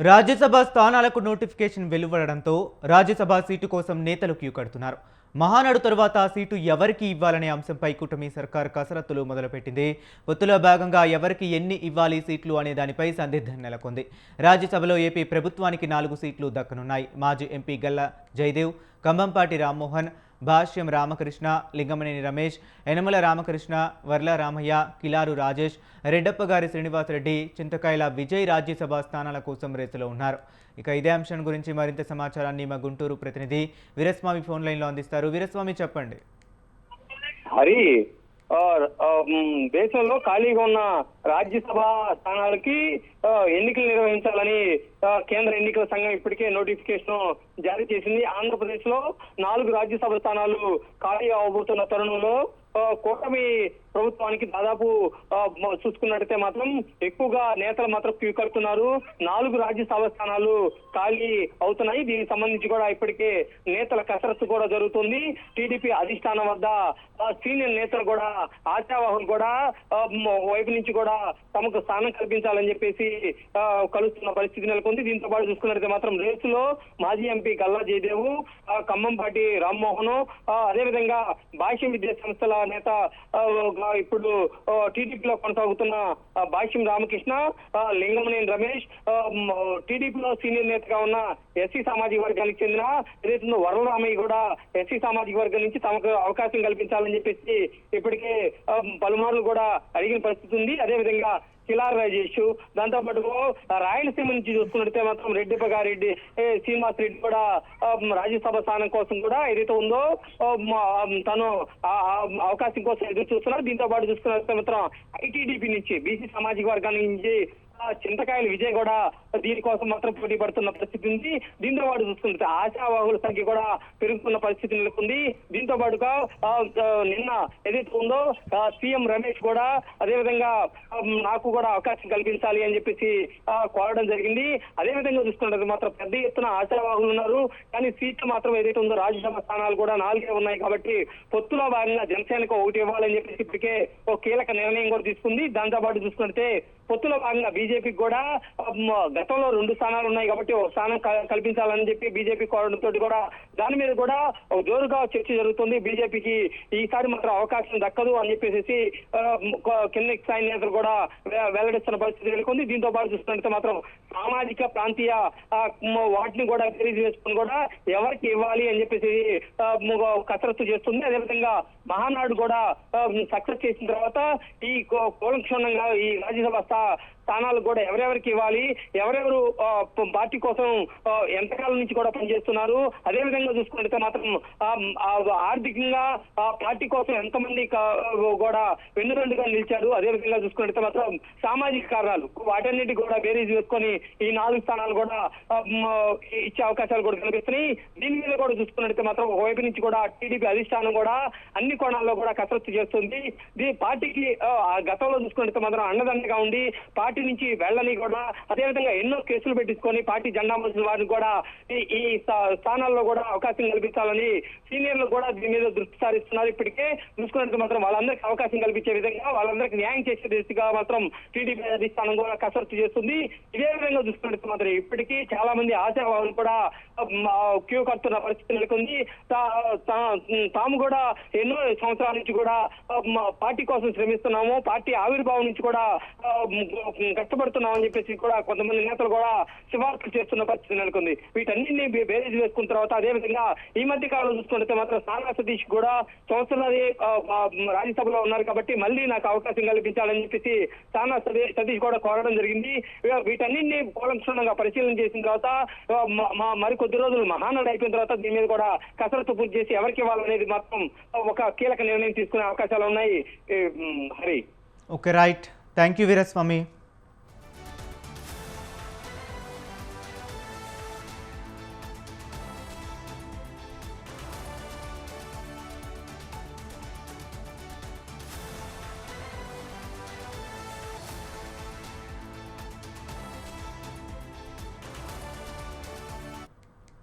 రాజ్యసభ స్థానాలకు notification వెలువడడంతో Rajya Sabha seat కోసం నేతలు క్యూ కడుతున్నారు. మహానాడు తరువాత సీటు ఎవరికి ఇవ్వాలనే అంశంపై కూటమి సర్కార్ కసరత్తులు మొదలుపెట్టింది. పొత్తులో భాగంగా ఎవరికి ఎన్ని ఇవ్వాలి సీట్లు అనే దానిపై సందిగ్ధం నెలకొంది. రాజ్యసభలో ఏపీ ప్రభుత్వానికి 4 సీట్లు దక్కనున్నాయి. మాజీ ఎంపీ గల్లా జయదేవ్, కంభంపాటి రామ్మోహన్, భాష్యం రామకృష్ణ, లింగమనేని రమేష్, యనమల రామకృష్ణ, వర్ల రామయ్య, కిలారు రాజేష్, రెడ్డప్పగారి శ్రీనివాసరెడ్డి, చింతకాయల విజయ్ రాజ్యసభ స్థానాల కోసం రేసులో ఉన్నారు. ఇక ఇదే అంశం గురించి మరింత సమాచారాన్ని మా గుంటూరు ప్రతినిధి వీరస్వామి ఫోన్ లైన్లో అందిస్తారు. వీరస్వామి, చెప్పండి. హరి, దేశంలో ఖాళీగా ఉన్న రాజ్యసభ స్థానాలకి ఎన్నికలు నిర్వహించాలని కేంద్ర ఎన్నికల సంఘం ఇప్పటికే నోటిఫికేషన్ జారీ చేసింది. ఆంధ్రప్రదేశ్ లో 4 రాజ్యసభ స్థానాలు ఖాళీ అవబోతున్న తరుణంలో కూటమి ప్రభుత్వానికి దాదాపు చూసుకున్నట్టయితే మాత్రం ఎక్కువగా నేతలు మాత్రం క్యూ కడుతున్నారు. 4 రాజ్యసభ స్థానాలు ఖాళీ అవుతున్నాయి. దీనికి సంబంధించి కూడా ఇప్పటికే నేతల కసరత్తు కూడా జరుగుతుంది. టీడీపీ అధిష్టానం వద్ద సీనియర్ నేతలు కూడా, ఆశావాహులు కూడా వైపు నుంచి కూడా తమకు స్థానం కల్పించాలని చెప్పేసి కలుస్తున్న పరిస్థితి నెలకొంది. దీంతో పాటు చూసుకున్నట్టయితే మాత్రం రేసులో మాజీ ఎంపీ గల్లా జయదేవ్, కంభంపాటి రామ్మోహన్, అదేవిధంగా భాష్యం విద్యా సంస్థల నేత ఇప్పుడు టీడీపీలో కొనసాగుతున్న భాష్యం రామకృష్ణ, లింగమనేని రమేష్, టీడీపీలో సీనియర్ నేతగా ఉన్న ఎస్సీ సామాజిక వర్గానికి చెందిన ఏదైతే వరల రామయ్య కూడా ఎస్సీ సామాజిక వర్గం నుంచి తమకు అవకాశం కల్పించాలని చెప్పేసి ఇప్పటికే పలుమార్లు కూడా అడిగిన పరిస్థితి ఉంది. అదేవిధంగా కిలార్ రాజేష్, దాంతో పాటు రాయలసీమ నుంచి చూసుకున్నట్టే మాత్రం రెడ్డిపగారెడ్డి, శ్రీనివాస్ రెడ్డి కూడా రాజ్యసభ స్థానం కోసం కూడా ఏదైతే ఉందో తను అవకాశం కోసం ఎదురు చూస్తున్నారు. దీంతో పాటు చూసుకున్నట్టే మాత్రం ఐటీడీపీ నుంచి, బీసీ సామాజిక వర్గాల నుంచి చింతకాయల విజయ్ కూడా దీనికోసం మాత్రం పోటీ పడుతున్న పరిస్థితి ఉంది. దీంతో పాటు చూసుకుంటే ఆశావాహుల సంఖ్య కూడా పెరుగుతున్న పరిస్థితి నెలకొంది. దీంతో పాటుగా నిన్న ఏదైతే ఉందో సీఎం రమేష్ కూడా అదేవిధంగా నాకు కూడా అవకాశం కల్పించాలి అని చెప్పేసి కోరడం జరిగింది. అదేవిధంగా చూసుకుంటే మాత్రం పెద్ద ఎత్తున ఆశావాహులు ఉన్నారు. కానీ సీట్లు మాత్రం ఏదైతే ఉందో రాజ్యసభ స్థానాలు కూడా 4 ఉన్నాయి కాబట్టి పొత్తులో భాగంగా జనసేనకు 1 ఇవ్వాలని చెప్పేసి ఇప్పటికే ఒక కీలక నిర్ణయం కూడా తీసుకుంది. దాంతో పాటు చూసుకుంటే పొత్తులో భాగంగా బీజేపీకి కూడా గతంలో 2 స్థానాలు ఉన్నాయి కాబట్టి ఒక స్థానం కల్పించాలని చెప్పి బీజేపీ కోరడంతో కూడా దాని మీద కూడా ఒక జోరుగా చర్చ జరుగుతుంది. బీజేపీకి ఈసారి మాత్రం అవకాశం దక్కదు అని చెప్పేసి కింద స్థాయి నేతలు కూడా వెల్లడిస్తున్న పరిస్థితి నెలకొంది. దీంతో పాటు చూస్తున్నట్టు మాత్రం సామాజిక ప్రాంతీయ వాటిని కూడా ఖరీదు చేసుకుని కూడా ఎవరికి ఇవ్వాలి అని చెప్పేసి కసరత్తు చేస్తుంది. అదేవిధంగా మహానాడు కూడా సక్సెస్ చేసిన తర్వాత ఈ కూలంక్షణంగా ఈ రాజ్యసభ స్థానాలు కూడా ఎవరెవరికి ఇవ్వాలి, ఎవరెవరు పార్టీ కోసం ఎంతకాలం నుంచి కూడా పనిచేస్తున్నారు, అదేవిధంగా చూసుకుంటే మాత్రం ఆర్థికంగా పార్టీ కోసం ఎంతమంది కూడా వెన్నుదండుగా నిలిచారు, అదేవిధంగా చూసుకుంటే మాత్రం సామాజిక కారణాలు వాటన్నిటి కూడా బేరీజ్ వేసుకొని ఈ 4 స్థానాలు కూడా ఇచ్చే అవకాశాలు కూడా కనిపిస్తున్నాయి. దీని మీద కూడా చూసుకున్నట్లయితే మాత్రం ఒకవైపు నుంచి కూడా టీడీపీ అధిష్టానం కూడా అన్ని కోణాల్లో కూడా కసరత్తు చేస్తుంది. పార్టీకి గతంలో చూసుకున్నట్లయితే మాత్రం అండదండగా ఉండి పార్టీ నుంచి వెళ్ళని కూడా అదేవిధంగా ఎన్నో కేసులు పెట్టించుకొని పార్టీ జెండా మోసిన వారిని కూడా ఈ స్థానాల్లో కూడా అవకాశం కల్పించాలని సీనియర్లు కూడా దీని మీద దృష్టి సారిస్తున్నారు. ఇప్పటికే చూసుకున్నట్టు మాత్రం వాళ్ళందరికీ అవకాశం కల్పించే విధంగా, వాళ్ళందరికీ న్యాయం చేసే దిశగా మాత్రం టీడీపీ అధిష్టానం కూడా కసరత్తు చేస్తుంది. ఇదే విధంగా చూసుకున్నట్టు మాత్రం ఇప్పటికీ చాలా మంది ఆశావాహులు కూడా క్యూ కడుతున్న పరిస్థితి నెలకొంది. తాము కూడా ఎన్నో సంవత్సరాల నుంచి కూడా పార్టీ కోసం శ్రమిస్తున్నాము, పార్టీ ఆవిర్భావం నుంచి కూడా కష్టపడుతున్నామని చెప్పేసి కూడా కొంతమంది నేతలు కూడా సిఫార్సులు చేస్తున్న పరిస్థితి నెలకొంది. వీటన్నింటినీ బేరీజ్ వేసుకున్న తర్వాత అదేవిధంగా ఈ మధ్య కాలంలో చూసుకుంటే మాత్రం సానా సతీష్ కూడా సంవత్సరాలు రాజ్యసభలో ఉన్నారు కాబట్టి మళ్ళీ నాకు అవకాశం కల్పించాలని చెప్పేసి సానా సతీష్ కూడా కోరడం జరిగింది. వీటన్నింటినీ కూలంక్షణంగా పరిశీలన చేసిన తర్వాత మరికొద్ది రోజులు మహానాడు అయిపోయిన తర్వాత దీని మీద కూడా కసరత్తు పూర్తి చేసి ఎవరికి ఇవ్వాలనేది మాత్రం ఒక కీలక నిర్ణయం తీసుకునే అవకాశాలు ఉన్నాయి. Hari, okay, right. Thank you Veeraswamy.